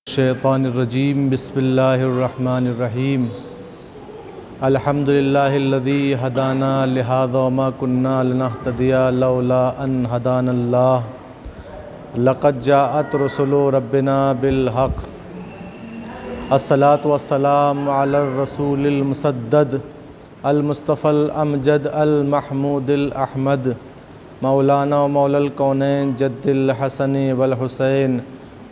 الشیطان الرجیم بسم اللہ الرحمن الرحیم الحمدللہ الذی ہدانا لہذا وما کننا لنہتدی لولا ان ہدانا اللہ لقد جاءت رسل ربنا بالحق الصلاة والسلام علی الرسول المسدد المصطفى الامجد المحمود الاحمد مولانا و مولا الکونین جد الحسن والحسین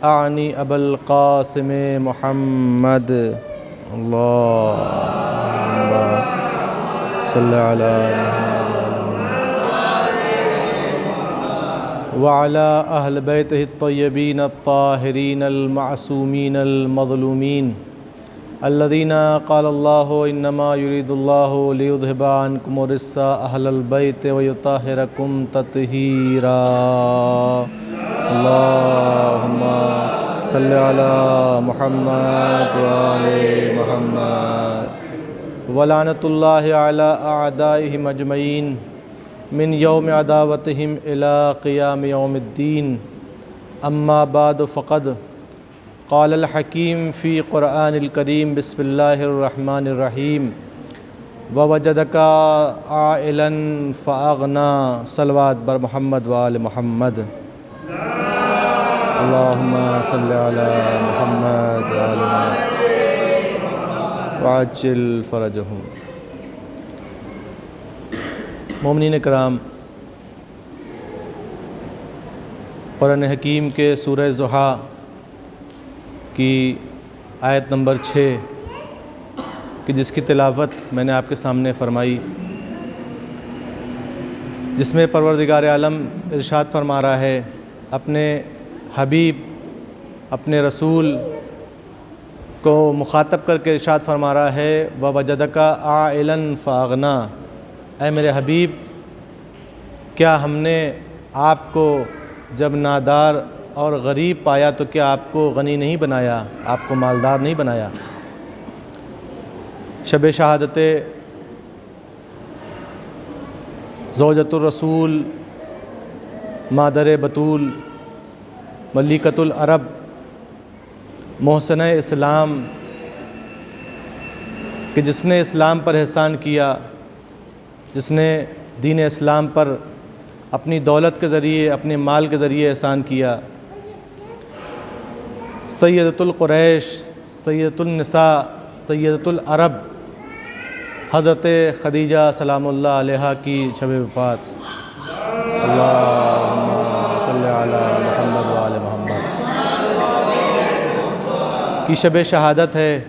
اعنی ابا القاسم محمد اللہم صلی علی محمد وعلی اہل بیتہ الطیبین الطاہرین المعصومین المظلومین الذین قال اللہ انما یرید اللہ لیذہب عنکم الرجس اہل البیت ویطہرکم تطہیرا اللہم صلی علی محمد وآل محمد ولعنت اللہ علی اعدائہم اجمعین من یوم عداوتہم الی قیام یوم الدین اما بعد فقد قال الحکیم فی قرآن الکریم بسم اللہ الرحمن الرحیم ووجدک عائلا فاغنا صلوات بر محمد وآل محمد اللہم صلی علی محمد وآل محمد وعجل فرجہم۔ مومنین کرام، قرآن حکیم کے سورہ ضحیٰ کی آیت نمبر 6 کہ جس کی تلاوت میں نے آپ کے سامنے فرمائی، جس میں پروردگار عالم ارشاد فرما رہا ہے، اپنے حبیب اپنے رسول کو مخاطب کر کے ارشاد فرما رہا ہے وَوَجَدَكَ عَائِلًا فَأَغْنَا، اے میرے حبیب، کیا ہم نے آپ کو جب نادار اور غریب پایا تو کیا آپ کو غنی نہیں بنایا، آپ کو مالدار نہیں بنایا؟ شب شہادت زوجۃ الرسول مادر بطول ملکۃ العرب محسنہ اسلام کہ جس نے اسلام پر احسان کیا، جس نے دین اسلام پر اپنی دولت کے ذریعے اپنے مال کے ذریعے احسان کیا، سیدۃ القریش سیدۃ النساء سیدۃ العرب حضرت خدیجہ سلام اللہ علیہا کی شب وفات، اللہم صلی علی محمد وآل محمد کی شب شہادت ہے۔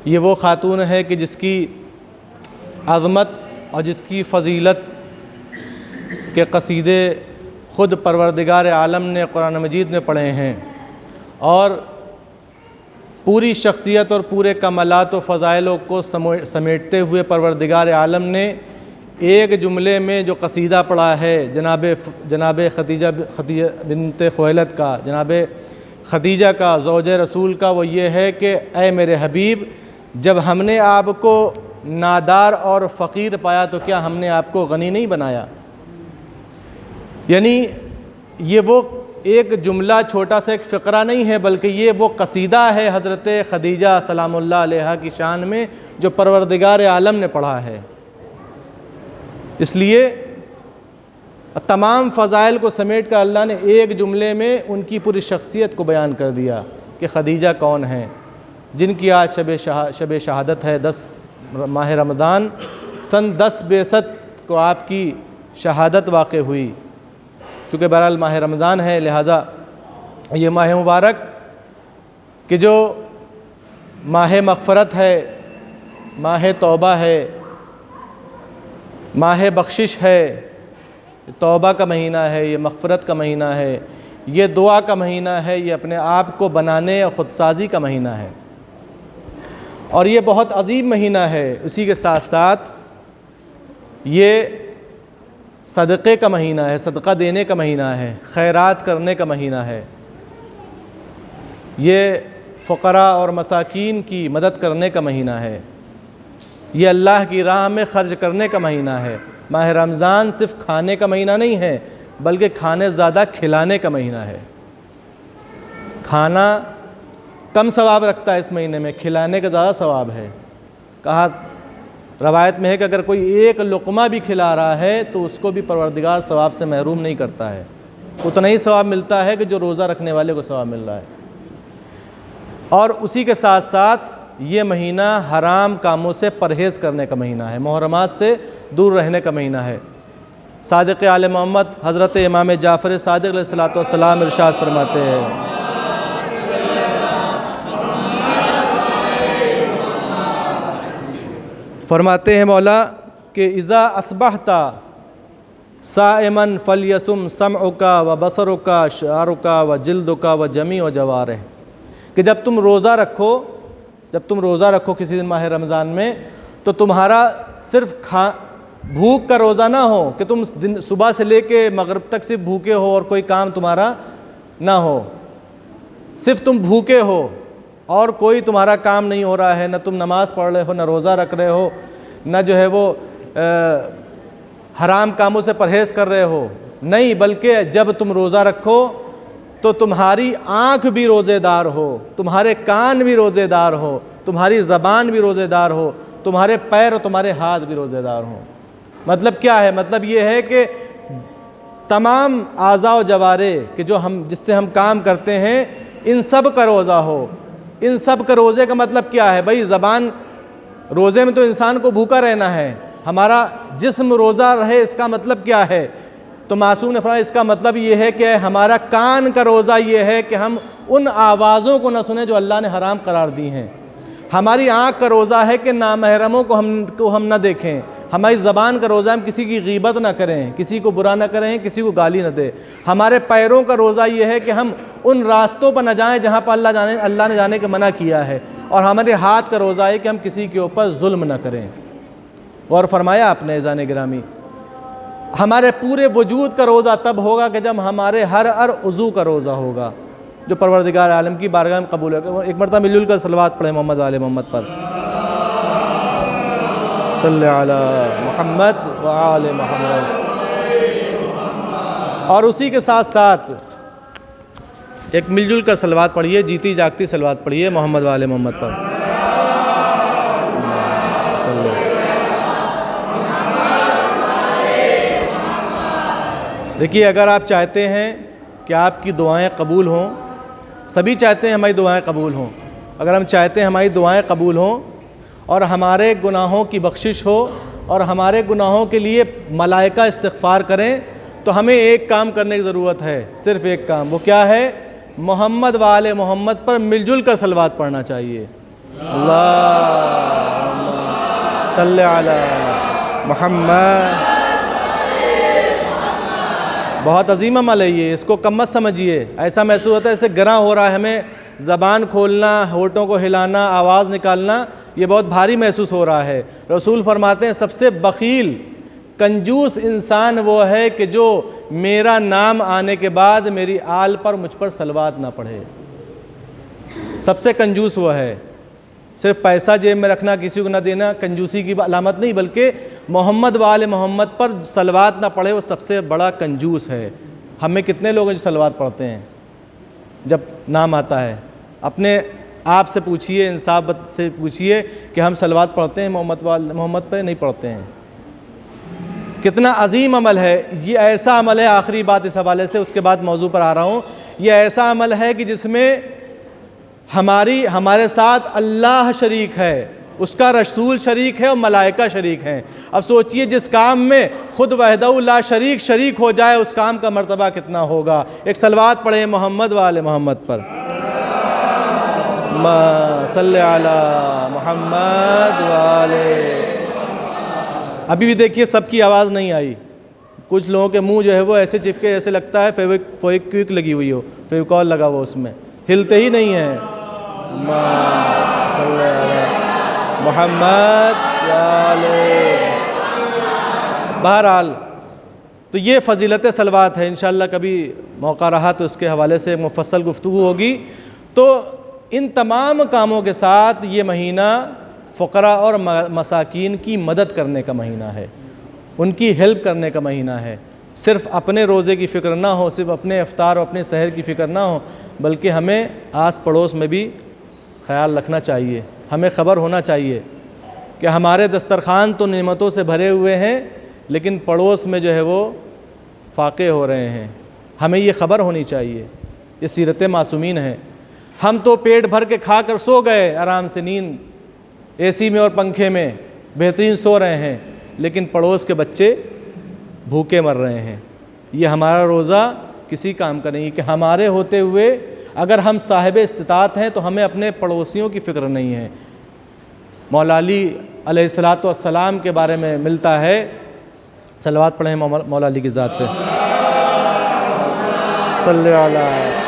یہ وہ خاتون ہے کہ جس کی عظمت اور جس کی فضیلت کے قصیدے خود پروردگار عالم نے قرآن مجید میں پڑھے ہیں، اور پوری شخصیت اور پورے کمالات و فضائلوں کو سمیٹتے ہوئے پروردگار عالم نے ایک جملے میں جو قصیدہ پڑھا ہے جناب خدیجہ بنت خویلد کا، جناب خدیجہ کا، زوج رسول کا، وہ یہ ہے کہ اے میرے حبیب، جب ہم نے آپ کو نادار اور فقیر پایا تو کیا ہم نے آپ کو غنی نہیں بنایا؟ یعنی یہ وہ ایک جملہ چھوٹا سا ایک فقرہ نہیں ہے، بلکہ یہ وہ قصیدہ ہے حضرت خدیجہ سلام اللہ علیہا کی شان میں جو پروردگار عالم نے پڑھا ہے۔ اس لیے تمام فضائل کو سمیٹ کر اللہ نے ایک جملے میں ان کی پوری شخصیت کو بیان کر دیا کہ خدیجہ کون ہیں، جن کی آج شب شہادت ہے 10 ماہ رمضان سن 10 بعثت کو آپ کی شہادت واقع ہوئی۔ چونکہ بہرحال ماہ رمضان ہے، لہٰذا یہ ماہ مبارک کہ جو ماہ مغفرت ہے، ماہ توبہ ہے، ماہ بخشش ہے، توبہ کا مہینہ ہے، یہ مغفرت کا مہینہ ہے، یہ دعا کا مہینہ ہے، یہ اپنے آپ کو بنانے اور خودسازی کا مہینہ ہے، اور یہ بہت عظیم مہینہ ہے۔ اسی کے ساتھ ساتھ یہ صدقے کا مہینہ ہے، صدقہ دینے کا مہینہ ہے، خیرات کرنے کا مہینہ ہے، یہ فقراء اور مساکین کی مدد کرنے کا مہینہ ہے، یہ اللہ کی راہ میں خرچ کرنے کا مہینہ ہے۔ ماہ رمضان صرف کھانے کا مہینہ نہیں ہے، بلکہ کھانے زیادہ کھلانے کا مہینہ ہے۔ کھانا کم ثواب رکھتا ہے اس مہینے میں، کھلانے کا زیادہ ثواب ہے۔ کہا روایت میں ہے کہ اگر کوئی ایک لقمہ بھی کھلا رہا ہے تو اس کو بھی پروردگار ثواب سے محروم نہیں کرتا ہے، اتنا ہی ثواب ملتا ہے کہ جو روزہ رکھنے والے کو ثواب مل رہا ہے۔ اور اسی کے ساتھ ساتھ یہ مہینہ حرام کاموں سے پرہیز کرنے کا مہینہ ہے، محرمات سے دور رہنے کا مہینہ ہے۔ صادق آل محمد حضرت امام جعفر صادق علیہ السلام ارشاد فرماتے ہیں، مولا کہ اذا اصبحت صائما فلیصم سمعک و بصرک شعرک و جلدک و جمیع جوارح، کہ جب تم روزہ رکھو کسی دن ماہ رمضان میں تو تمہارا صرف بھوک کا روزہ نہ ہو کہ تم صبح سے لے کے مغرب تک صرف بھوکے ہو اور کوئی کام تمہارا نہ ہو، صرف تم بھوکے ہو اور کوئی تمہارا کام نہیں ہو رہا ہے، نہ تم نماز پڑھ رہے ہو، نہ روزہ رکھ رہے ہو، نہ جو ہے وہ حرام کاموں سے پرہیز کر رہے ہو، نہیں، بلکہ جب تم روزہ رکھو تو تمہاری آنکھ بھی روزے دار ہو، تمہارے کان بھی روزے دار ہو، تمہاری زبان بھی روزے دار ہو، تمہارے پیر اور تمہارے ہاتھ بھی روزے دار ہوں۔ مطلب کیا ہے؟ مطلب یہ ہے کہ تمام اعضاء و جوارح کہ جس سے ہم کام کرتے ہیں ان سب کا روزہ ہو۔ ان سب کا روزے کا مطلب کیا ہے؟ بھائی زبان، روزے میں تو انسان کو بھوکا رہنا ہے، ہمارا جسم روزہ رہے، اس کا مطلب کیا ہے؟ تو معصوم نے فرمایا اس کا مطلب یہ ہے کہ ہمارا کان کا روزہ یہ ہے کہ ہم ان آوازوں کو نہ سنیں جو اللہ نے حرام قرار دی ہیں۔ ہماری آنکھ کا روزہ ہے کہ نامحرموں کو ہم نہ دیکھیں۔ ہماری زبان کا روزہ ہے ہم کسی کی غیبت نہ کریں، کسی کو برا نہ کریں، کسی کو گالی نہ دیں۔ ہمارے پیروں کا روزہ یہ ہے کہ ہم ان راستوں پر نہ جائیں جہاں پر اللہ نے جانے کا منع کیا ہے، اور ہمارے ہاتھ کا روزہ ہے کہ ہم کسی کے اوپر ظلم نہ کریں۔ اور فرمایا آپ نے عزیزان گرامی، ہمارے پورے وجود کا روزہ تب ہوگا کہ جب ہمارے ہر عضو کا روزہ ہوگا جو پروردگار عالم کی بارگاہ میں قبول ہوگا۔ ایک مرتبہ مل جل کر صلوات پڑھیں محمد و آل محمد پر، صلی علی محمد و آل محمد۔ اور اسی کے ساتھ ساتھ ایک مل جل کر صلوات پڑھیے، جیتی جاگتی صلوات پڑھیے محمد و آل محمد پر۔ دیکھیے، اگر آپ چاہتے ہیں کہ آپ کی دعائیں قبول ہوں، سبھی چاہتے ہیں ہماری دعائیں قبول ہوں، اگر ہم چاہتے ہیں ہماری دعائیں قبول ہوں اور ہمارے گناہوں کی بخشش ہو اور ہمارے گناہوں کے لیے ملائکہ استغفار کریں، تو ہمیں ایک کام کرنے کی ضرورت ہے، صرف ایک کام۔ وہ کیا ہے؟ محمد و آل محمد پر مل جل کر صلوات پڑھنا چاہیے۔ اللہم صلی علی محمد۔ بہت عظیم عمل ہے یہ، اس کو کم مت سمجھیے۔ ایسا محسوس ہوتا ہے جیسے گراں ہو رہا ہے، ہمیں زبان کھولنا، ہونٹوں کو ہلانا، آواز نکالنا، یہ بہت بھاری محسوس ہو رہا ہے۔ رسول فرماتے ہیں سب سے بخیل، کنجوس انسان وہ ہے کہ جو میرا نام آنے کے بعد میری آل پر مجھ پر صلوات نہ پڑھے۔ سب سے کنجوس وہ ہے۔ صرف پیسہ جیب میں رکھنا، کسی کو نہ دینا کنجوسی کی علامت نہیں، بلکہ محمد و آل محمد پر صلوات نہ پڑھے وہ سب سے بڑا کنجوس ہے۔ ہم میں کتنے لوگ ہیں جو صلوات پڑھتے ہیں جب نام آتا ہے؟ اپنے آپ سے پوچھئے، انصاف سے پوچھئے کہ ہم صلوات پڑھتے ہیں محمد پہ؟ نہیں پڑھتے ہیں۔ کتنا عظیم عمل ہے یہ! ایسا عمل ہے، آخری بات اس حوالے سے، اس کے بعد موضوع پر آ رہا ہوں، یہ ایسا عمل ہے کہ جس میں ہمارے ساتھ اللہ شریک ہے، اس کا رسول شریک ہے اور ملائکہ شریک ہیں۔ اب سوچئے جس کام میں خود وحدہ لا شریک ہو جائے، اس کام کا مرتبہ کتنا ہوگا۔ ایک صلوات پڑھیں محمد و آل محمد پر، صلی علی محمد و آل۔ ابھی بھی دیکھیے سب کی آواز نہیں آئی، کچھ لوگوں کے منہ جو ہے وہ ایسے چپکے جیسے لگتا ہے فیویکوئک لگی ہوئی ہو، فیویکول لگا ہوا اس میں، ہلتے ہی نہیں ہیں۔ صلی علی محمد و آل۔ بہرحال تو یہ فضیلت صلوات ہے، انشاءاللہ کبھی موقع رہا تو اس کے حوالے سے مفصل گفتگو ہوگی۔ تو ان تمام کاموں کے ساتھ یہ مہینہ فقراء اور مساکین کی مدد کرنے کا مہینہ ہے، ان کی ہیلپ کرنے کا مہینہ ہے۔ صرف اپنے روزے کی فکر نہ ہو، صرف اپنے افطار اور اپنے سحر کی فکر نہ ہو، بلکہ ہمیں آس پڑوس میں بھی خیال رکھنا چاہیے، ہمیں خبر ہونا چاہیے کہ ہمارے دسترخوان تو نعمتوں سے بھرے ہوئے ہیں لیکن پڑوس میں جو ہے وہ فاقے ہو رہے ہیں، ہمیں یہ خبر ہونی چاہیے۔ یہ سیرت معصومین ہے۔ ہم تو پیٹ بھر کے کھا کر سو گئے، آرام سے نیند اے سی میں اور پنکھے میں بہترین سو رہے ہیں، لیکن پڑوس کے بچے بھوکے مر رہے ہیں۔ یہ ہمارا روزہ کسی کام کا نہیں کہ ہمارے ہوتے ہوئے اگر ہم صاحب استطاعت ہیں تو ہمیں اپنے پڑوسیوں کی فکر نہیں ہے۔ مولا علی علیہ الصلاۃ والسلام کے بارے میں ملتا ہے، صلوات پڑھیں مولا علی کی ذات پہ، صلی اللہ،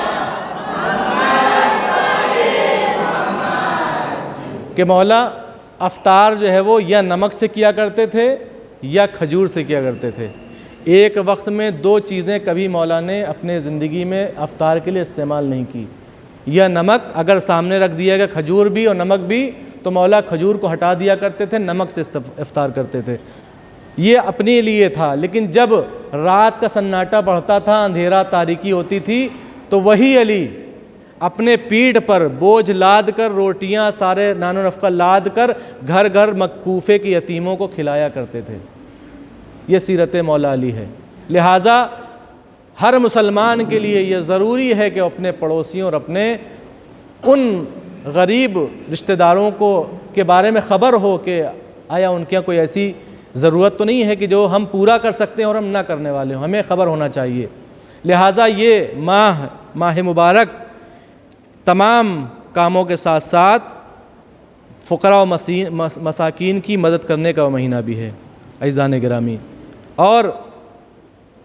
کہ مولا افطار جو ہے وہ یا نمک سے کیا کرتے تھے یا کھجور سے کیا کرتے تھے۔ ایک وقت میں دو چیزیں کبھی مولا نے اپنے زندگی میں افطار کے لیے استعمال نہیں کی۔ یا نمک اگر سامنے رکھ دیا گیا، کھجور بھی اور نمک بھی، تو مولا کھجور کو ہٹا دیا کرتے تھے، نمک سے افطار کرتے تھے۔ یہ اپنے لیے تھا، لیکن جب رات کا سناٹا بڑھتا تھا، اندھیرا تاریکی ہوتی تھی، تو وہی علی اپنے پیٹھ پر بوجھ لاد کر، روٹیاں سارے نان و نفقہ لاد کر گھر گھر کوفے کے یتیموں کو کھلایا کرتے تھے۔ یہ سیرت مولا علی ہے۔ لہٰذا ہر مسلمان کے لیے یہ ضروری ہے کہ اپنے پڑوسیوں اور اپنے ان غریب رشتہ داروں کے بارے میں خبر ہو کہ آیا ان کے کوئی ایسی ضرورت تو نہیں ہے کہ جو ہم پورا کر سکتے ہیں اور ہم نہ کرنے والے ہوں، ہمیں خبر ہونا چاہیے۔ لہٰذا یہ ماہ مبارک تمام کاموں کے ساتھ ساتھ فقراء و مساکین کی مدد کرنے کا مہینہ بھی ہے۔ عزیزان گرامی، اور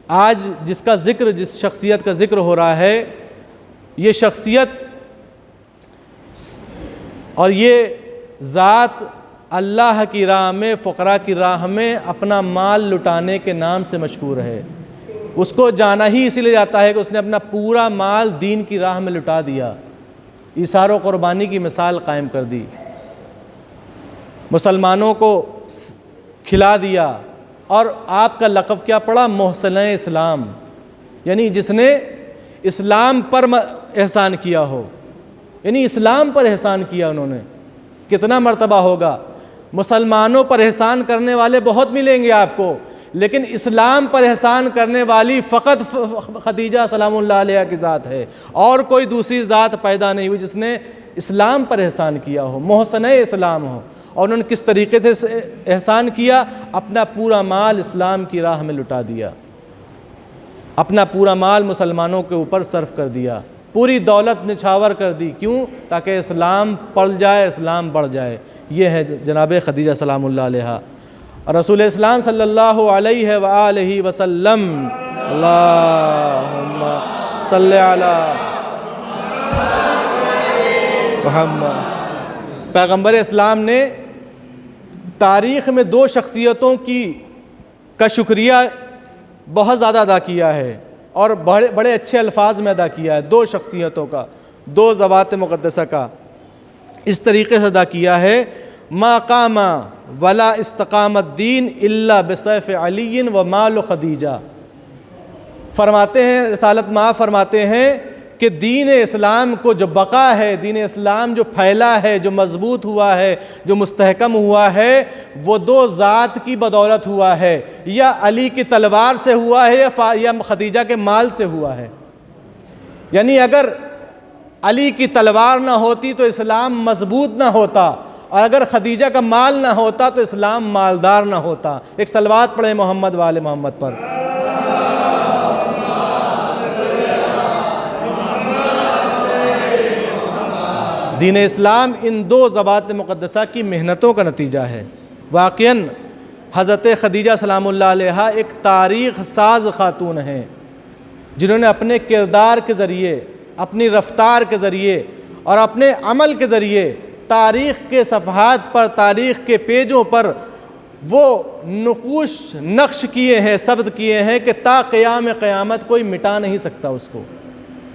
آج جس شخصیت کا ذکر ہو رہا ہے، یہ شخصیت اور یہ ذات اللہ کی راہ میں، فقراء کی راہ میں اپنا مال لٹانے کے نام سے مشہور ہے۔ اس کو جانا ہی اسی لیے جاتا ہے کہ اس نے اپنا پورا مال دین کی راہ میں لٹا دیا، ایثار و قربانی کی مثال قائم کر دی، مسلمانوں کو کھلا دیا۔ اور آپ کا لقب کیا پڑا؟ محسن اسلام، یعنی جس نے اسلام پر احسان کیا ہو، یعنی اسلام پر احسان کیا انہوں نے۔ کتنا مرتبہ ہوگا؟ مسلمانوں پر احسان کرنے والے بہت ملیں گے آپ کو، لیکن اسلام پر احسان کرنے والی فقط خدیجہ سلام اللہ علیہ کی ذات ہے، اور کوئی دوسری ذات پیدا نہیں ہوئی جس نے اسلام پر احسان کیا ہو، محسن اسلام ہو۔ اور انہوں نے کس طریقے سے احسان کیا؟ اپنا پورا مال اسلام کی راہ میں لٹا دیا، اپنا پورا مال مسلمانوں کے اوپر صرف کر دیا، پوری دولت نچھاور کر دی۔ کیوں؟ تاکہ اسلام پل جائے، اسلام بڑھ جائے۔ یہ ہے جناب خدیجہ سلام اللہ علیہ۔ اور رسول اسلام صلی اللہ علیہ وآلہ وسلم، اللہم صلی علی محمد، پیغمبر اسلام نے تاریخ میں دو شخصیتوں کا شکریہ بہت زیادہ ادا کیا ہے، اور بڑے اچھے الفاظ میں ادا کیا ہے۔ دو شخصیتوں کا، دو ذوات مقدسہ کا اس طریقے سے ادا کیا ہے: ما قام ولا استقام الدین الا بسیف علی و مال خدیجہ۔ فرماتے ہیں، رسالت مآب فرماتے ہیں کہ دین اسلام کو جو بقا ہے، دین اسلام جو پھیلا ہے، جو مضبوط ہوا ہے، جو مستحکم ہوا ہے، وہ دو ذات کی بدولت ہوا ہے، یا علی کی تلوار سے ہوا ہے یا خدیجہ کے مال سے ہوا ہے۔ یعنی اگر علی کی تلوار نہ ہوتی تو اسلام مضبوط نہ ہوتا، اور اگر خدیجہ کا مال نہ ہوتا تو اسلام مالدار نہ ہوتا۔ ایک صلوات پڑھیں محمد وآل محمد پر۔ دین اسلام ان دو ذوات مقدسہ کی محنتوں کا نتیجہ ہے۔ واقعاً حضرت خدیجہ سلام اللہ علیہ ایک تاریخ ساز خاتون ہیں، جنہوں نے اپنے کردار کے ذریعے، اپنی رفتار کے ذریعے اور اپنے عمل کے ذریعے تاریخ کے صفحات پر، تاریخ کے پیجوں پر وہ نقش کیے ہیں، ثبت کیے ہیں کہ تا قیام قیامت کوئی مٹا نہیں سکتا، اس کو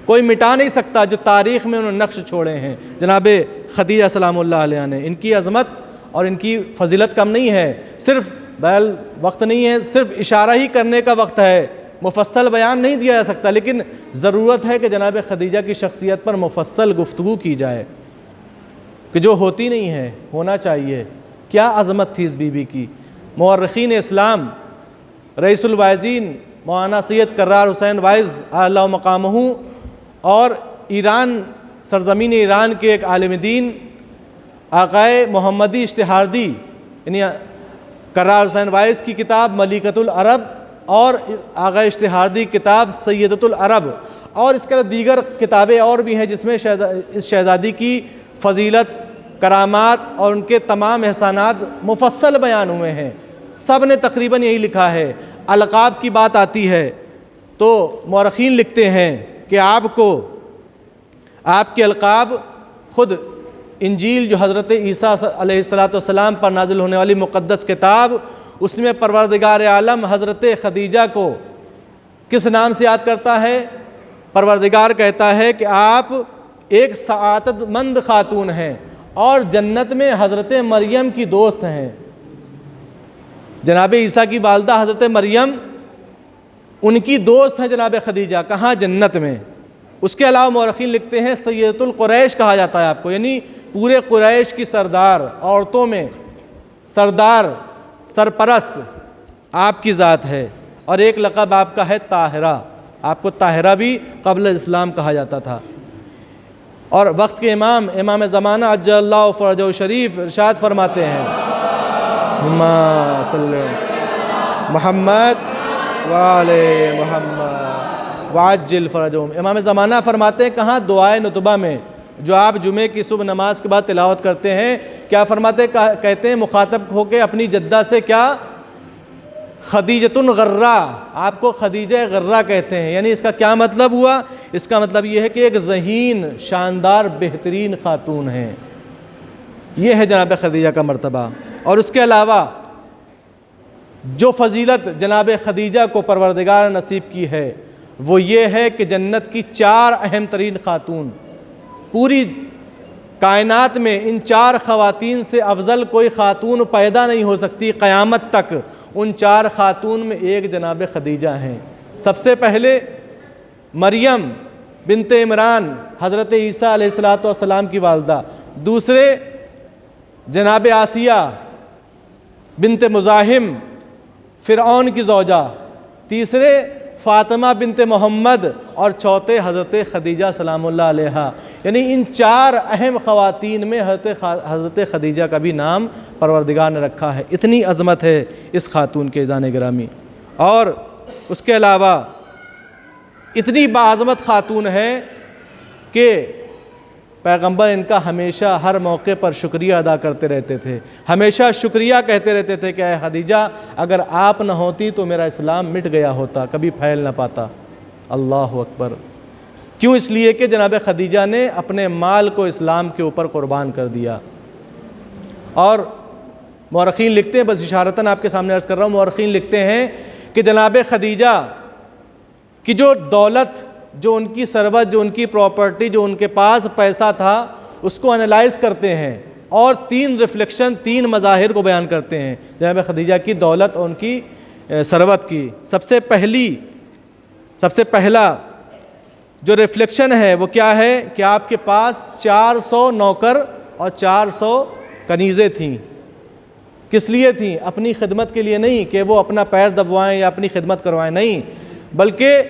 کوئی مٹا نہیں سکتا جو تاریخ میں انہوں نے نقش چھوڑے ہیں جناب خدیجہ سلام اللہ علیہ نے۔ ان کی عظمت اور ان کی فضیلت کم نہیں ہے، صرف وقت نہیں ہے، صرف اشارہ ہی کرنے کا وقت ہے، مفصل بیان نہیں دیا جا سکتا، لیکن ضرورت ہے کہ جناب خدیجہ کی شخصیت پر مفصل گفتگو کی جائے۔ کہ جو ہوتی نہیں ہے، ہونا چاہیے۔ کیا عظمت تھی اس بی بی کی۔ مورخین اسلام رئیس الواعظین مولانا سید کرار حسین وائز اعلیٰ مقامہ اور ایران سرزمین ایران کے ایک عالم دین آقائے محمدی اشتہاردی یعنی کرار حسین وائز کی کتاب ملیکۃ العرب اور آقائے اشتہاردی کتاب سیدۃ العرب اور اس کے دیگر کتابیں اور بھی ہیں جس میں اس شہزادی کی فضیلت، کرامات اور ان کے تمام احسانات مفصل بیان ہوئے ہیں۔ سب نے تقریباً یہی لکھا ہے۔ القاب کی بات آتی ہے تو مورخین لکھتے ہیں کہ آپ کے القاب خود انجیل جو حضرت عیسیٰ علیہ السلام پر نازل ہونے والی مقدس کتاب، اس میں پروردگار عالم حضرت خدیجہ کو کس نام سے یاد کرتا ہے؟ پروردگار کہتا ہے کہ آپ ایک سعادت مند خاتون ہیں اور جنت میں حضرت مریم کی دوست ہیں۔ جناب عیسیٰ کی والدہ حضرت مریم ان کی دوست ہیں جناب خدیجہ، کہاں؟ جنت میں۔ اس کے علاوہ مورخین لکھتے ہیں سیدۃ القریش کہا جاتا ہے آپ کو، یعنی پورے قریش کی سردار، عورتوں میں سردار، سرپرست آپ کی ذات ہے۔ اور ایک لقب آپ کا ہے طاہرہ، آپ کو طاہرہ بھی قبل اسلام کہا جاتا تھا۔ اور وقت کے امام زمانہ عجل اللہ فرجہ شریف ارشاد فرماتے ہیں صلی محمد وعلی محمد وعجل فرجہم۔ امام زمانہ فرماتے ہیں کہاں؟ دعائے نطبہ میں، جو آپ جمعے کی صبح نماز کے بعد تلاوت کرتے ہیں۔ کیا فرماتے؟ کہتے ہیں مخاطب ہو کے اپنی جدہ سے، کیا؟ خدیجۃ غرہ، آپ کو خدیجہ غرہ کہتے ہیں۔ یعنی اس کا کیا مطلب ہوا؟ اس کا مطلب یہ ہے کہ ایک ذہین، شاندار، بہترین خاتون ہیں۔ یہ ہے جناب خدیجہ کا مرتبہ۔ اور اس کے علاوہ جو فضیلت جناب خدیجہ کو پروردگار نصیب کی ہے وہ یہ ہے کہ جنت کی 4 اہم ترین خاتون، پوری کائنات میں ان 4 خواتین سے افضل کوئی خاتون پیدا نہیں ہو سکتی قیامت تک۔ ان 4 خاتون میں ایک جناب خدیجہ ہیں۔ سب سے پہلے مریم بنت عمران حضرت عیسیٰ علیہ السلام کی والدہ، دوسرے جناب آسیہ بنت مزاحم فرعون کی زوجہ، تیسرے فاطمہ بنت محمد اور چوتھے حضرت خدیجہ سلام اللہ علیہا۔ یعنی ان 4 اہم خواتین میں حضرت خدیجہ کا بھی نام پروردگار نے رکھا ہے۔ اتنی عظمت ہے اس خاتون کے اذان گرامی۔ اور اس کے علاوہ اتنی باعظمت خاتون ہے کہ پیغمبر ان کا ہمیشہ ہر موقع پر شکریہ ادا کرتے رہتے تھے، ہمیشہ شکریہ کہتے رہتے تھے کہ اے خدیجہ اگر آپ نہ ہوتی تو میرا اسلام مٹ گیا ہوتا، کبھی پھیل نہ پاتا۔ اللہ اکبر۔ کیوں؟ اس لیے کہ جناب خدیجہ نے اپنے مال کو اسلام کے اوپر قربان کر دیا۔ اور مورخین لکھتے ہیں، بس اشارتاً آپ کے سامنے عرض کر رہا ہوں، مورخین لکھتے ہیں کہ جناب خدیجہ کی جو دولت، جو ان کی ثروت، جو ان کی پراپرٹی، جو ان کے پاس پیسہ تھا، اس کو انالائز کرتے ہیں اور 3 ریفلیکشن، 3 مظاہر کو بیان کرتے ہیں جناب خدیجہ کی دولت اور ان کی ثروت کی۔ سب سے پہلا جو ریفلیکشن ہے وہ کیا ہے کہ آپ کے پاس 400 نوکر اور 400 کنیزیں تھیں۔ کس لیے تھیں؟ اپنی خدمت کے لیے نہیں کہ وہ اپنا پیر دبوائیں یا اپنی خدمت کروائیں، نہیں، بلکہ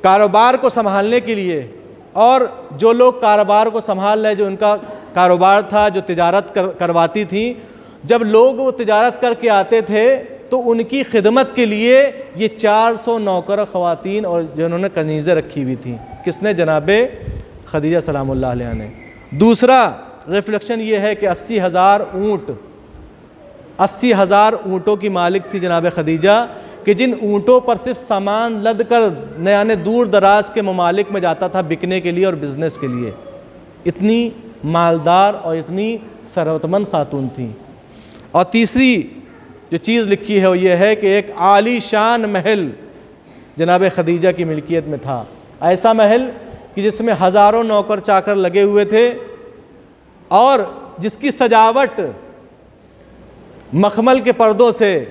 کاروبار کو سنبھالنے کے لیے۔ اور جو لوگ کاروبار کو سنبھال رہے، جو ان کا کاروبار تھا، جو تجارت کرواتی تھیں، جب لوگ وہ تجارت کر کے آتے تھے تو ان کی خدمت کے لیے یہ 400 نوکر خواتین اور جنہوں نے کنیزیں رکھی ہوئی تھیں، کس نے؟ جناب خدیجہ سلام اللہ علیہ نے۔ دوسرا ریفلیکشن یہ ہے کہ 80,000 اونٹ، 80,000 اونٹوں کی مالک تھی جناب خدیجہ، کہ جن اونٹوں پر صرف سامان لد کر یعنی دور دراز کے ممالک میں جاتا تھا بکنے کے لیے اور بزنس کے لیے۔ اتنی مالدار اور اتنی ثروت مند خاتون تھیں۔ اور تیسری جو چیز لکھی ہے وہ یہ ہے کہ ایک عالی شان محل جناب خدیجہ کی ملکیت میں تھا، ایسا محل کہ جس میں ہزاروں نوکر چاکر لگے ہوئے تھے اور جس کی سجاوٹ مخمل کے پردوں سے،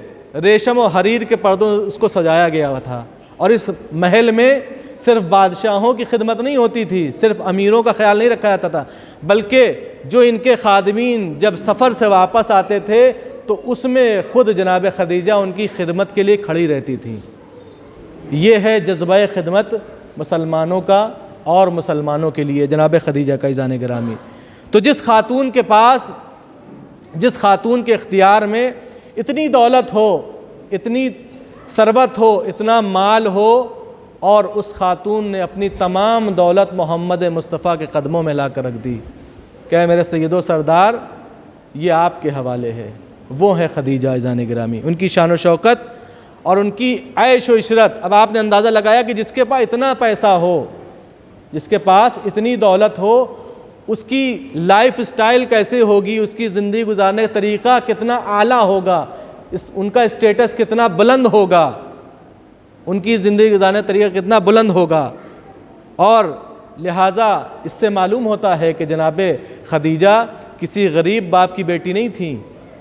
ریشم و حریر کے پردوں اس کو سجایا گیا تھا۔ اور اس محل میں صرف بادشاہوں کی خدمت نہیں ہوتی تھی، صرف امیروں کا خیال نہیں رکھا جاتا تھا، بلکہ جو ان کے خادمین جب سفر سے واپس آتے تھے تو اس میں خود جناب خدیجہ ان کی خدمت کے لیے کھڑی رہتی تھیں۔ یہ ہے جذبہ خدمت مسلمانوں کا اور مسلمانوں کے لیے جناب خدیجہ کا عزیزان گرامی۔ تو جس خاتون کے پاس، جس خاتون کے اختیار میں اتنی دولت ہو، اتنی ثروت ہو، اتنا مال ہو، اور اس خاتون نے اپنی تمام دولت محمد مصطفیٰ کے قدموں میں لا کر رکھ دی کہ میرے سید و سردار یہ آپ کے حوالے ہے، وہ ہے خدیجہ عزیزان گرامی۔ ان کی شان و شوکت اور ان کی عیش و عشرت، اب آپ نے اندازہ لگایا کہ جس کے پاس اتنا پیسہ ہو، جس کے پاس اتنی دولت ہو، اس کی لائف سٹائل کیسے ہوگی، اس کی زندگی گزارنے کا طریقہ کتنا اعلیٰ ہوگا، ان کا اسٹیٹس کتنا بلند ہوگا، ان کی زندگی گزارنے کا طریقہ کتنا بلند ہوگا۔ اور لہٰذا اس سے معلوم ہوتا ہے کہ جناب خدیجہ کسی غریب باپ کی بیٹی نہیں تھیں،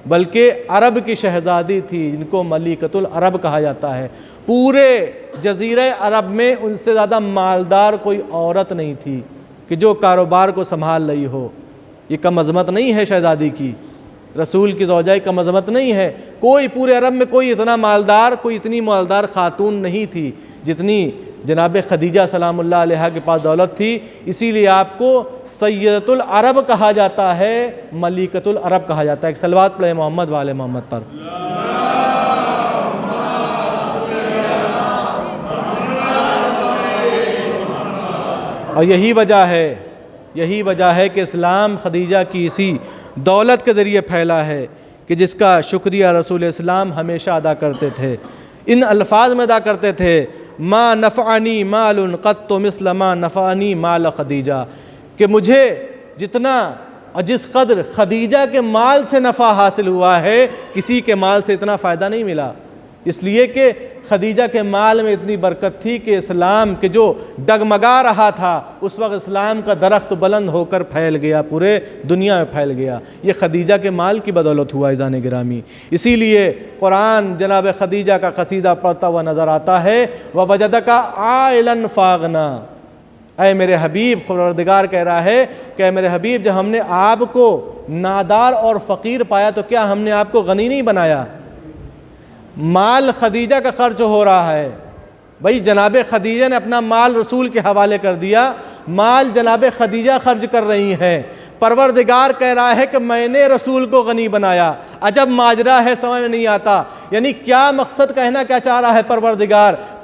بلکہ عرب کی شہزادی تھی، جن کو ملکۃ العرب کہا جاتا ہے۔ پورے جزیرہ عرب میں ان سے زیادہ مالدار کوئی عورت نہیں تھی کہ جو کاروبار کو سنبھال رہی ہو۔ یہ کم عظمت نہیں ہے شہزادی کی، رسول کی زوجہ کم عظمت نہیں ہے۔ کوئی پورے عرب میں کوئی اتنا مالدار، کوئی اتنی مالدار خاتون نہیں تھی جتنی جناب خدیجہ سلام اللہ علیہا کے پاس دولت تھی۔ اسی لیے آپ کو سیدۃ العرب کہا جاتا ہے، ملکۃ العرب کہا جاتا ہے۔ ایک صلوات پڑھیں محمد وآل محمد پر۔ اور یہی وجہ ہے کہ اسلام خدیجہ کی اسی دولت کے ذریعے پھیلا ہے کہ جس کا شکریہ رسول اسلام ہمیشہ ادا کرتے تھے، ان الفاظ میں ادا کرتے تھے، ما نفعنی مال قط مثل ما نفعنی مال خدیجہ، کہ مجھے جتنا اور جس قدر خدیجہ کے مال سے نفع حاصل ہوا ہے، کسی کے مال سے اتنا فائدہ نہیں ملا، اس لیے کہ خدیجہ کے مال میں اتنی برکت تھی کہ اسلام کے جو ڈگمگا رہا تھا اس وقت اسلام کا درخت بلند ہو کر پھیل گیا، پورے دنیا میں پھیل گیا۔ یہ خدیجہ کے مال کی بدولت ہوا عزیزان گرامی۔ اسی لیے قرآن جناب خدیجہ کا قصیدہ پڑھتا ہوا نظر آتا ہے، وَوَجَدَكَ عَائِلًا فَأَغْنَىٰ، اے میرے حبیب، پروردگار کہہ رہا ہے کہ اے میرے حبیب، جب ہم نے آپ کو نادار اور فقیر پایا تو کیا ہم نے آپ کو غنی نہیں بنایا؟ مال خدیجہ کا خرچ ہو رہا ہے، بھئی جناب خدیجہ نے اپنا مال رسول کے حوالے کر دیا، مال جناب خدیجہ خرچ کر رہی ہیں۔ پروردگار کہہ رہا ہے کہ میں نے رسول کو غنی بنایا۔ عجب ماجرا ہے، سمجھ میں نہیں آتا، یعنی کیا مقصد کہنا کیا چاہ رہا ہے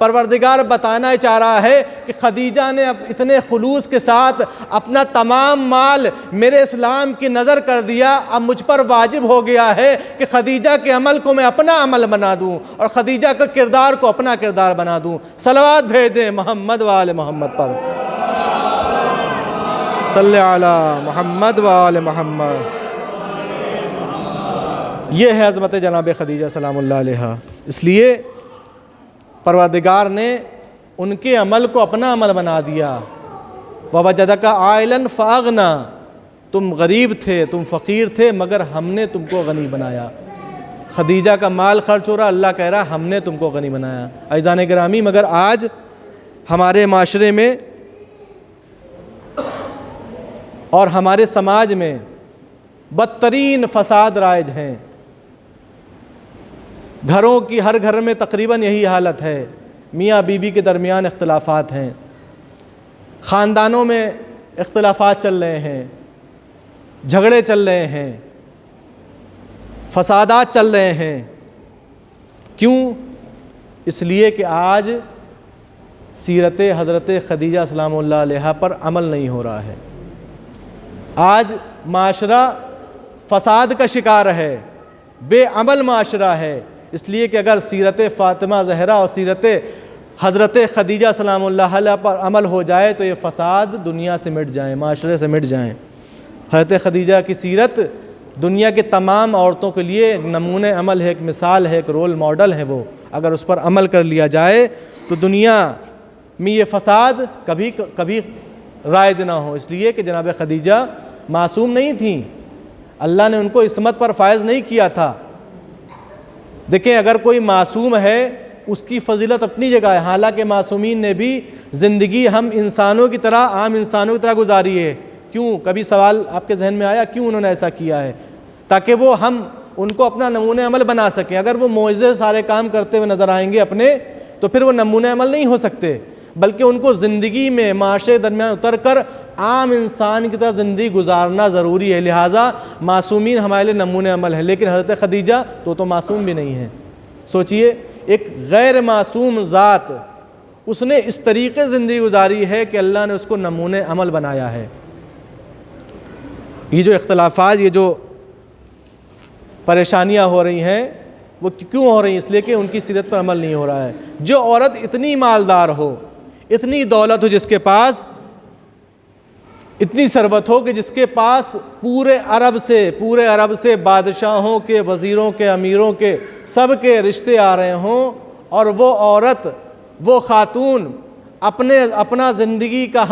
پروردگار بتانا چاہ رہا ہے کہ خدیجہ نے اتنے خلوص کے ساتھ اپنا تمام مال میرے اسلام کی نظر کر دیا، اب مجھ پر واجب ہو گیا ہے کہ خدیجہ کے عمل کو میں اپنا عمل بنا دوں اور خدیجہ کے کردار کو اپنا کردار بنا دوں۔ صلوات بھیج دیں محمد وآل محمد پر، صلی علی محمد وآل محمد۔ یہ ہے عظمت جناب خدیجہ سلام اللہ علیہا۔ اس لیے پروردگار نے ان کے عمل کو اپنا عمل بنا دیا۔ وَوَجَدَكَ عَائِلًا فَأَغْنَىٰ، تم غریب تھے، تم فقیر تھے، مگر ہم نے تم کو غنی بنایا۔ خدیجہ کا مال خرچ ہو رہا، اللہ کہہ رہا ہم نے تم کو غنی بنایا۔ عزیزان گرامی، مگر آج ہمارے معاشرے میں اور ہمارے سماج میں بدترین فساد رائج ہیں۔ گھروں کی، ہر گھر میں تقریباً یہی حالت ہے، میاں بیوی کے درمیان اختلافات ہیں، خاندانوں میں اختلافات چل رہے ہیں، جھگڑے چل رہے ہیں، فسادات چل رہے ہیں۔ کیوں؟ اس لیے کہ آج سیرت حضرت خدیجہ سلام اللہ علیہا پر عمل نہیں ہو رہا ہے۔ آج معاشرہ فساد کا شکار ہے، بے عمل معاشرہ ہے، اس لیے کہ اگر سیرت فاطمہ زہرا اور سیرت حضرت خدیجہ سلام اللہ علیہ پر عمل ہو جائے تو یہ فساد دنیا سے مٹ جائیں، معاشرے سے مٹ جائیں۔ حضرت خدیجہ کی سیرت دنیا کے تمام عورتوں کے لیے ایک نمونہ عمل ہے، ایک مثال ہے، ایک رول ماڈل ہے۔ وہ اگر اس پر عمل کر لیا جائے تو دنیا میں یہ فساد کبھی رائج نہ ہو، اس لیے کہ جناب خدیجہ معصوم نہیں تھیں، اللہ نے ان کو عصمت پر فائز نہیں کیا تھا۔ دیکھیں، اگر کوئی معصوم ہے اس کی فضیلت اپنی جگہ ہے، حالانکہ معصومین نے بھی زندگی ہم انسانوں کی طرح، عام انسانوں کی طرح گزاری ہے۔ کیوں؟ کبھی سوال آپ کے ذہن میں آیا کیوں انہوں نے ایسا کیا ہے؟ تاکہ وہ ہم ان کو اپنا نمونہ عمل بنا سکیں۔ اگر وہ معجزے سارے کام کرتے ہوئے نظر آئیں گے اپنے، تو پھر وہ نمونہ عمل نہیں ہو سکتے، بلکہ ان کو زندگی میں معاشرے کے درمیان اتر کر عام انسان کی طرح زندگی گزارنا ضروری ہے۔ لہٰذا معصومین ہمارے لیے نمونہ عمل ہے، لیکن حضرت خدیجہ تو معصوم بھی نہیں ہے۔ سوچئے، ایک غیر معصوم ذات، اس نے اس طریقے زندگی گزاری ہے کہ اللہ نے اس کو نمونہ عمل بنایا ہے۔ یہ جو اختلافات، یہ جو پریشانیاں ہو رہی ہیں، وہ کیوں ہو رہی ہیں؟ اس لیے کہ ان کی سیرت پر عمل نہیں ہو رہا ہے۔ جو عورت اتنی مالدار ہو، اتنی دولت ہو، جس کے پاس اتنی ثروت ہو کہ جس کے پاس پورے عرب سے بادشاہوں کے، وزیروں کے، امیروں کے، سب کے رشتے آ رہے ہوں، اور وہ عورت، وہ خاتون اپنا زندگی کا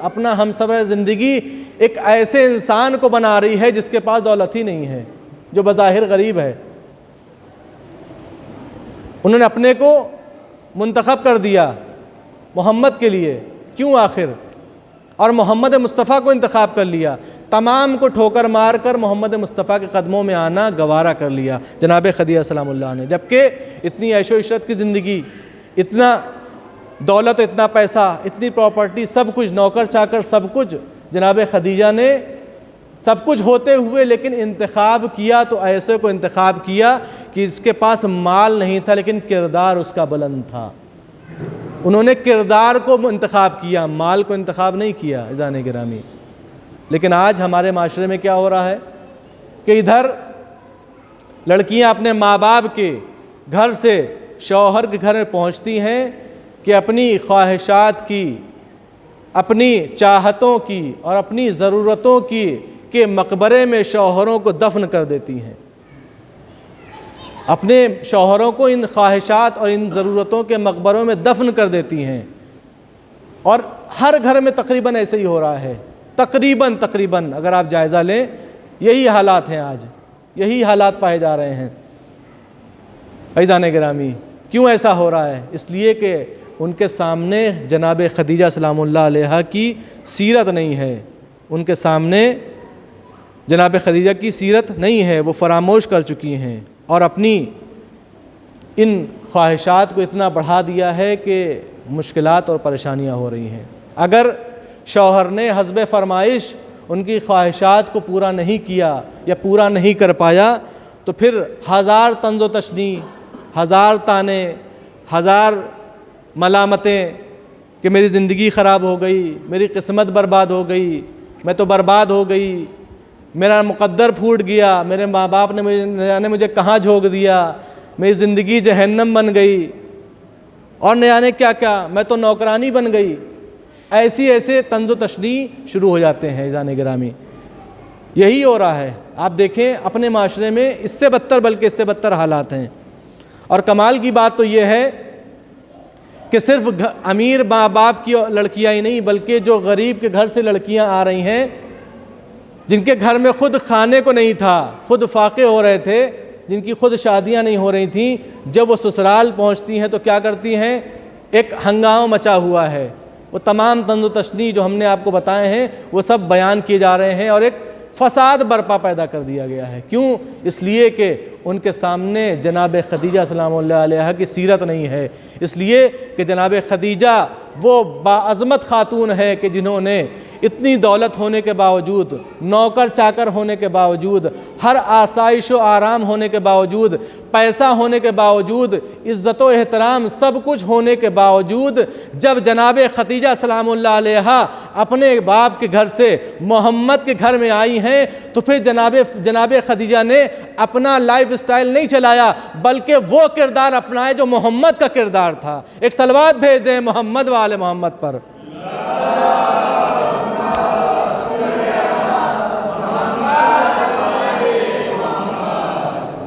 اپنا ہمسفر زندگی ایک ایسے انسان کو بنا رہی ہے جس کے پاس دولت ہی نہیں ہے، جو بظاہر غریب ہے۔ انہوں نے اپنے کو منتخب کر دیا محمد کے لیے، کیوں آخر؟ اور محمد مصطفیٰ کو انتخاب کر لیا، تمام کو ٹھوکر مار کر محمد مصطفیٰ کے قدموں میں آنا گوارا کر لیا جناب خدیجہ سلام اللہ نے۔ جبکہ اتنی عیش و عشرت کی زندگی، اتنا دولت، اتنا پیسہ، اتنی پراپرٹی، سب کچھ، نوکر چاکر، سب کچھ جناب خدیجہ نے سب کچھ ہوتے ہوئے لیکن انتخاب کیا تو ایسے کو انتخاب کیا کہ اس کے پاس مال نہیں تھا لیکن کردار اس کا بلند تھا۔ انہوں نے کردار کو انتخاب کیا، مال کو انتخاب نہیں کیا عزیزان گرامی۔ لیکن آج ہمارے معاشرے میں کیا ہو رہا ہے کہ ادھر لڑکیاں اپنے ماں باپ کے گھر سے شوہر کے گھر میں پہنچتی ہیں کہ اپنی خواہشات کی، اپنی چاہتوں کی اور اپنی ضرورتوں کی کے مقبرے میں شوہروں کو دفن کر دیتی ہیں، اپنے شوہروں کو ان خواہشات اور ان ضرورتوں کے مقبروں میں دفن کر دیتی ہیں۔ اور ہر گھر میں تقریباً ایسے ہی ہو رہا ہے، تقریباً اگر آپ جائزہ لیں یہی حالات ہیں، آج یہی حالات پائے جا رہے ہیں۔ عزیزان گرامی، کیوں ایسا ہو رہا ہے؟ اس لیے کہ ان کے سامنے جناب خدیجہ سلام اللہ علیہا کی سیرت نہیں ہے، ان کے سامنے جناب خدیجہ کی سیرت نہیں ہے، وہ فراموش کر چکی ہیں اور اپنی ان خواہشات کو اتنا بڑھا دیا ہے کہ مشکلات اور پریشانیاں ہو رہی ہیں۔ اگر شوہر نے حسب فرمائش ان کی خواہشات کو پورا نہیں کیا یا پورا نہیں کر پایا تو پھر ہزار طنز و تشنیع، ہزار طعنے، ہزار ملامتیں کہ میری زندگی خراب ہو گئی، میری قسمت برباد ہو گئی، میں تو برباد ہو گئی، میرا مقدر پھوٹ گیا، میرے ماں باپ نے مجھے کہاں جھونک دیا، میری زندگی جہنم بن گئی، اور نہ جانے کیا کیا، میں تو نوکرانی بن گئی۔ ایسے طنز و تشنیع شروع ہو جاتے ہیں عزیزان گرامی۔ یہی ہو رہا ہے، آپ دیکھیں اپنے معاشرے میں اس سے بدتر، بلکہ اس سے بدتر حالات ہیں۔ اور کمال کی بات تو یہ ہے کہ صرف امیر ماں باپ کی لڑکیاں ہی نہیں، بلکہ جو غریب کے گھر سے لڑکیاں آ رہی ہیں، جن کے گھر میں خود کھانے کو نہیں تھا، خود فاقے ہو رہے تھے، جن کی خود شادیاں نہیں ہو رہی تھیں، جب وہ سسرال پہنچتی ہیں تو کیا کرتی ہیں؟ ایک ہنگامہ مچا ہوا ہے، وہ تمام طنز و تشنیع جو ہم نے آپ کو بتائے ہیں وہ سب بیان کیے جا رہے ہیں، اور ایک فساد برپا پیدا کر دیا گیا ہے۔ کیوں؟ اس لیے کہ ان کے سامنے جناب خدیجہ سلام اللہ علیہا کی سیرت نہیں ہے، اس لیے کہ جناب خدیجہ وہ باعظمت خاتون ہے کہ جنہوں نے اتنی دولت ہونے کے باوجود، نوکر چاکر ہونے کے باوجود، ہر آسائش و آرام ہونے کے باوجود، پیسہ ہونے کے باوجود، عزت و احترام سب کچھ ہونے کے باوجود، جب جناب خدیجہ سلام اللہ علیہا اپنے باپ کے گھر سے محمد کے گھر میں آئی ہیں تو پھر جناب خدیجہ نے اپنا لائف سٹائل نہیں چلایا، بلکہ وہ کردار اپنائے جو محمد کا کردار تھا۔ ایک صلوات بھیج دیں محمد و آل محمد پر۔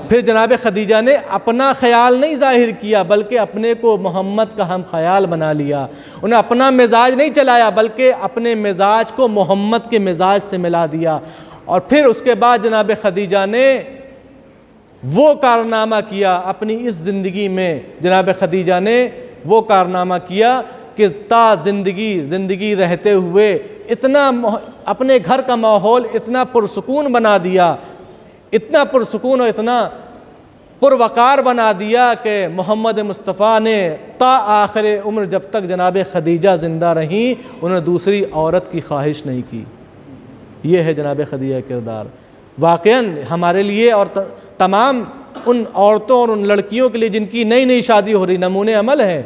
پھر جناب خدیجہ نے اپنا خیال نہیں ظاہر کیا، بلکہ اپنے کو محمد کا ہم خیال بنا لیا۔ انہیں اپنا مزاج نہیں چلایا، بلکہ اپنے مزاج کو محمد کے مزاج سے ملا دیا۔ اور پھر اس کے بعد جناب خدیجہ نے وہ کارنامہ کیا اپنی اس زندگی میں، جناب خدیجہ نے وہ کارنامہ کیا کہ تا زندگی رہتے ہوئے اتنا اپنے گھر کا ماحول اتنا پرسکون بنا دیا، اتنا پرسکون اور اتنا پروقار بنا دیا کہ محمد مصطفیٰ نے تا آخر عمر جب تک جناب خدیجہ زندہ رہیں انہوں نے دوسری عورت کی خواہش نہیں کی۔ یہ ہے جناب خدیجہ کا کردار۔ واقعاً ہمارے لیے اور تمام ان عورتوں اور ان لڑکیوں کے لیے جن کی نئی نئی شادی ہو رہی، نمونے عمل ہیں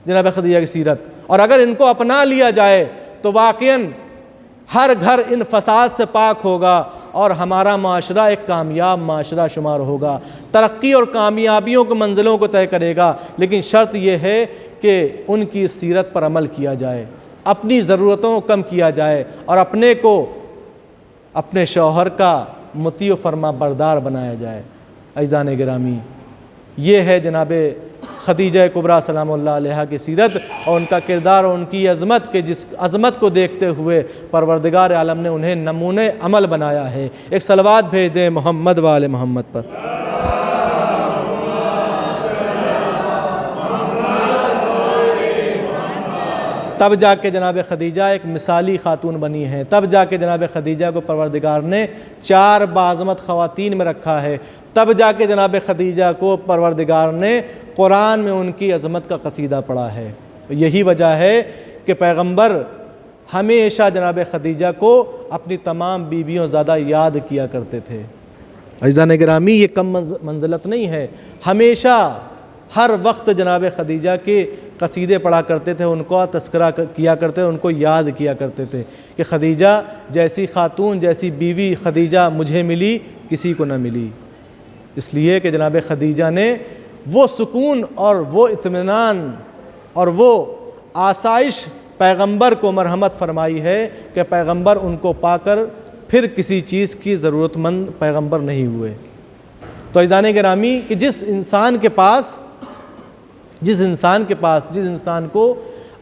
جناب خدیجہ کی سیرت، اور اگر ان کو اپنا لیا جائے تو واقعاً ہر گھر ان فساد سے پاک ہوگا اور ہمارا معاشرہ ایک کامیاب معاشرہ شمار ہوگا، ترقی اور کامیابیوں کے منزلوں کو طے کرے گا۔ لیکن شرط یہ ہے کہ ان کی سیرت پر عمل کیا جائے، اپنی ضرورتوں کو کم کیا جائے اور اپنے کو اپنے شوہر کا مطیع و فرما بردار بنایا جائے۔ عزیزان گرامی، یہ ہے جناب خدیجہ کبریٰ سلام اللہ علیہا کی سیرت اور ان کا کردار اور ان کی عظمت، کہ جس عظمت کو دیکھتے ہوئے پروردگار عالم نے انہیں نمونے عمل بنایا ہے۔ ایک صلوات بھیج دیں محمد و آل محمد پر۔ تب جا کے جناب خدیجہ ایک مثالی خاتون بنی ہیں، تب جا کے جناب خدیجہ کو پروردگار نے 4 باعظمت خواتین میں رکھا ہے، تب جا کے جناب خدیجہ کو پروردگار نے قرآن میں ان کی عظمت کا قصیدہ پڑھا ہے۔ یہی وجہ ہے کہ پیغمبر ہمیشہ جناب خدیجہ کو اپنی تمام بیویوں زیادہ یاد کیا کرتے تھے۔ عزیزان گرامی، یہ کم منزلت نہیں ہے، ہمیشہ ہر وقت جناب خدیجہ کے قصیدے پڑھا کرتے تھے، ان کو تذکرہ کیا کرتے تھے، ان کو یاد کیا کرتے تھے کہ خدیجہ جیسی خاتون، جیسی بیوی خدیجہ مجھے ملی، کسی کو نہ ملی۔ اس لیے کہ جناب خدیجہ نے وہ سکون اور وہ اطمینان اور وہ آسائش پیغمبر کو مرحمت فرمائی ہے کہ پیغمبر ان کو پا کر پھر کسی چیز کی ضرورت مند پیغمبر نہیں ہوئے۔ تو عزیزان گرامی، کہ جس انسان کو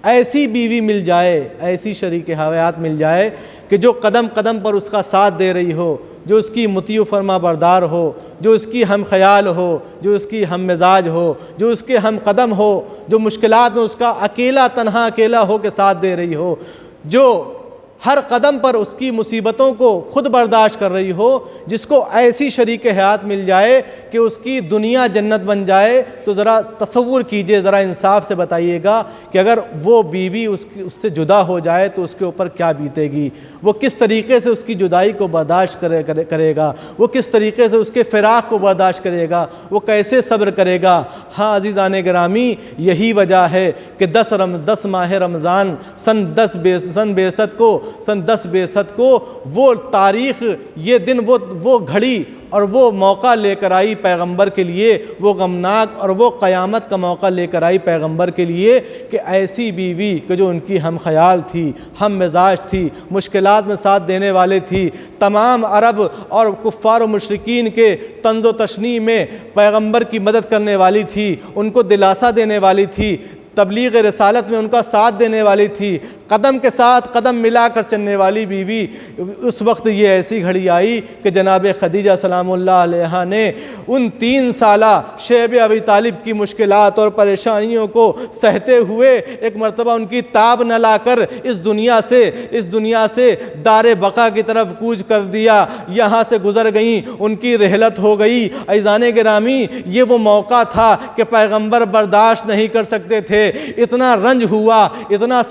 ایسی بیوی مل جائے، ایسی شریک حیات مل جائے کہ جو قدم قدم پر اس کا ساتھ دے رہی ہو، جو اس کی مطیع و فرما بردار ہو، جو اس کی ہم خیال ہو، جو اس کی ہم مزاج ہو، جو اس کے ہم قدم ہو، جو مشکلات میں اس کا تنہا اکیلا ہو کے ساتھ دے رہی ہو، جو ہر قدم پر اس کی مصیبتوں کو خود برداشت کر رہی ہو، جس کو ایسی شریک حیات مل جائے کہ اس کی دنیا جنت بن جائے، تو ذرا تصور کیجئے، ذرا انصاف سے بتائیے گا کہ اگر وہ بیوی اس سے جدا ہو جائے تو اس کے اوپر کیا بیتے گی، وہ کس طریقے سے اس کی جدائی کو برداشت کرے گا، وہ کس طریقے سے اس کے فراق کو برداشت کرے گا، وہ کیسے صبر کرے گا۔ ہاں عزیزان گرامی، یہی وجہ ہے کہ 10 ماہ رمضان سن 10 بعثت کو وہ تاریخ، یہ دن، وہ گھڑی اور وہ موقع لے کر آئی پیغمبر کے لیے، وہ غمناک اور وہ قیامت کا موقع لے کر آئی پیغمبر کے لیے کہ ایسی بیوی کہ جو ان کی ہم خیال تھی، ہم مزاج تھی، مشکلات میں ساتھ دینے والے تھی، تمام عرب اور کفار و مشرکین کے طنز و تشنیع میں پیغمبر کی مدد کرنے والی تھی، ان کو دلاسا دینے والی تھی، تبلیغ رسالت میں ان کا ساتھ دینے والی تھی، قدم کے ساتھ قدم ملا کر چلنے والی بیوی۔ اس وقت یہ ایسی گھڑی آئی کہ جناب خدیجہ سلام اللہ علیہا نے ان 3 سالہ شیب ابی طالب کی مشکلات اور پریشانیوں کو سہتے ہوئے ایک مرتبہ ان کی تاب نہ لا کر اس دنیا سے دار بقا کی طرف کوچ کر دیا، یہاں سے گزر گئیں، ان کی رحلت ہو گئی۔ عزیزان گرامی، یہ وہ موقع تھا کہ پیغمبر برداشت نہیں کر سکتے تھے، اتنا رنج ہوا، اتنا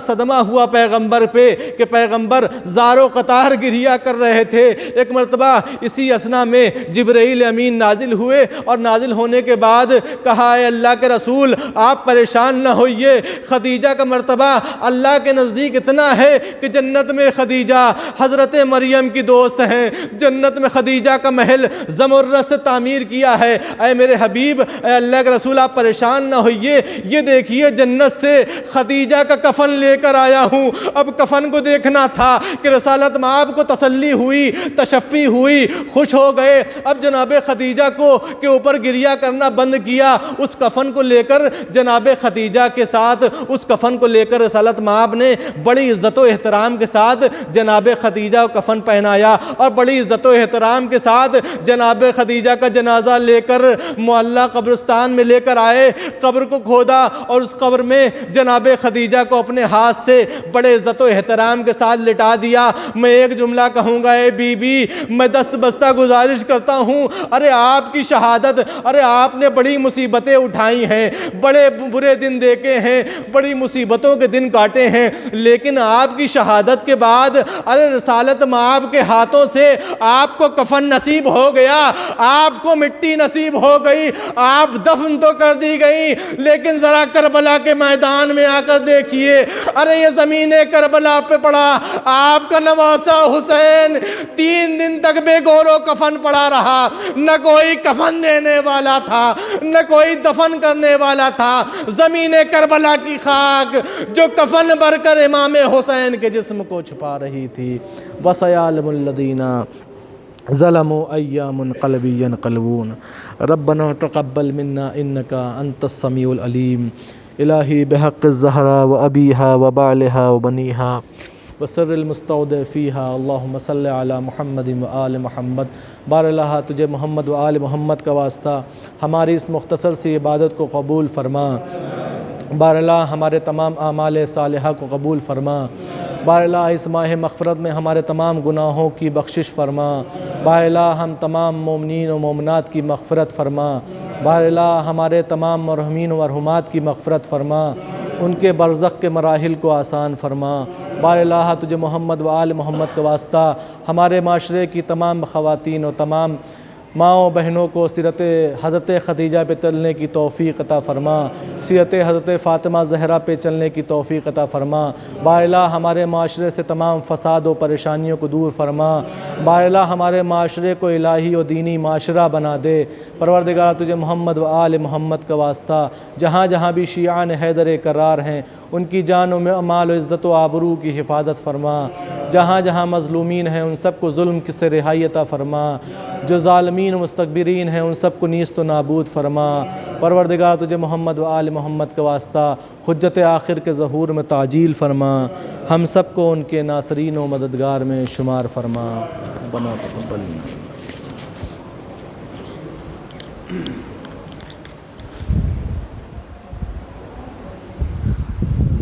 صدمہ ہوا پیغمبر پہ کہ پیغمبر زارو قطار گریہ کر رہے تھے۔ ایک مرتبہ اسی اثنا میں جبرائیل امین نازل ہوئے اور نازل ہونے کے بعد کہا، اے اللہ کے رسول آپ پریشان نہ ہوئیے، خدیجہ کا مرتبہ اللہ کے نزدیک اتنا ہے کہ جنت میں خدیجہ حضرت مریم کی دوست ہیں، جنت میں خدیجہ کا محل زمرد سے تعمیر کیا ہے۔ اے میرے حبیب، اے اللہ کے رسول آپ پریشان نہ ہوئیے، یہ دیکھیے جنت سے خدیجہ کا کفن لے کر آیا ہوں۔ اب کفن کو دیکھنا تھا کہ رسالت مآب کو تسلی ہوئی، تشفی ہوئی، خوش ہو گئے۔ اب جناب خدیجہ کو کے اوپر گریہ کرنا بند کیا۔ اس کفن کو لے کر جناب خدیجہ کے ساتھ، اس کفن کو لے کر رسالت مآب نے بڑی عزت و احترام کے ساتھ جناب خدیجہ کو کفن پہنایا، اور بڑی عزت و احترام کے ساتھ جناب خدیجہ کا جنازہ لے کر معلیٰ قبرستان میں لے کر آئے۔ قبر کو کھودا اور اس قبر میں جناب خدیجہ کو اپنے ہاتھ سے بڑے عزت و احترام کے ساتھ لٹا دیا۔ میں ایک جملہ کہوں گا، اے بی بی، میں دست بستہ گزارش کرتا ہوں، ارے آپ کی شہادت، ارے آپ نے بڑی مصیبتیں اٹھائی ہیں، بڑے برے دن دیکھے ہیں، بڑی مصیبتوں کے دن کاٹے ہیں، لیکن آپ کی شہادت کے بعد ارے رسالت مآب کے ہاتھوں سے آپ کو کفن نصیب ہو گیا، آپ کو مٹی نصیب ہو گئی، آپ دفن تو کر دی گئی، لیکن ذرا کربلا کے میدان میں آ کر دیکھیے، ارے یہ زمین کربلا پہ پڑا آپ کا نواسہ حسین 3 دن تک بے گور و کفن پڑا رہا، نہ کوئی کفن دینے والا تھا، نہ کوئی دفن کرنے والا تھا۔ زمین کربلا کی خاک جو کفن بھر کر امام حسین کے جسم کو چھپا رہی تھی۔ وَسَيَعْلَمُ الَّذِينَ ظَلَمُوا أَيَّ مُنْقَلَبٍ يَنْقَلِبُونَ رَبَّنَا تَقَبَّلْ مِنَّا إِنَّكَ أَنْتَ السَّمِيعُ الْعَلِيمُ إِلَٰهِي بِحَقِّ الزَّهْرَا وَأَبِيهَا وَبَعْلِهَا وَبَنِيهَا وَسِرِّ الْمُسْتَوْدَعِ فِيهَا اللهم صل على محمد وآل محمد۔ بار اللہ تجھے محمد و آل محمد کا واسطہ ہماری اس مختصر سی عبادت کو قبول فرما۔ بار اللہ ہمارے تمام اعمال صالحہ کو قبول فرما۔ بار اللہ اس ماہ مغفرت میں ہمارے تمام گناہوں کی بخشش فرما۔ بار اللہ ہم تمام مومنین و مومنات کی مغفرت فرما۔ بار اللہ ہمارے تمام مرحومین و مرحومات کی مغفرت فرما، ان کے برزخ کے مراحل کو آسان فرما۔ بار اللہ تجھے محمد و آل محمد کا واسطہ ہمارے معاشرے کی تمام خواتین و تمام ماؤں بہنوں کو سیرت حضرت خدیجہ پہ چلنے کی توفیق عطا فرما، سیرت حضرت فاطمہ زہرا پہ چلنے کی توفیق عطا فرما۔ بار اللہ ہمارے معاشرے سے تمام فساد و پریشانیوں کو دور فرما۔ بار اللہ ہمارے معاشرے کو الہی و دینی معاشرہ بنا دے۔ پروردگار تجھے محمد و آل محمد کا واسطہ جہاں جہاں بھی شیعان حیدر قرار ہیں، ان کی جان و مال و عزت و آبرو کی حفاظت فرما۔ جہاں جہاں مظلومین ہیں ان سب کو ظلم سے رہائی عطا فرما۔ جو ظالمین و مستکبرین ہیں ان سب کو نیست و نابود فرما۔ پروردگار تجھے محمد و آل محمد کا واسطہ حجت آخر کے ظہور میں تعجیل فرما۔ ہم سب کو ان کے ناصرین و مددگار میں شمار فرما۔ ربنا تقبل منا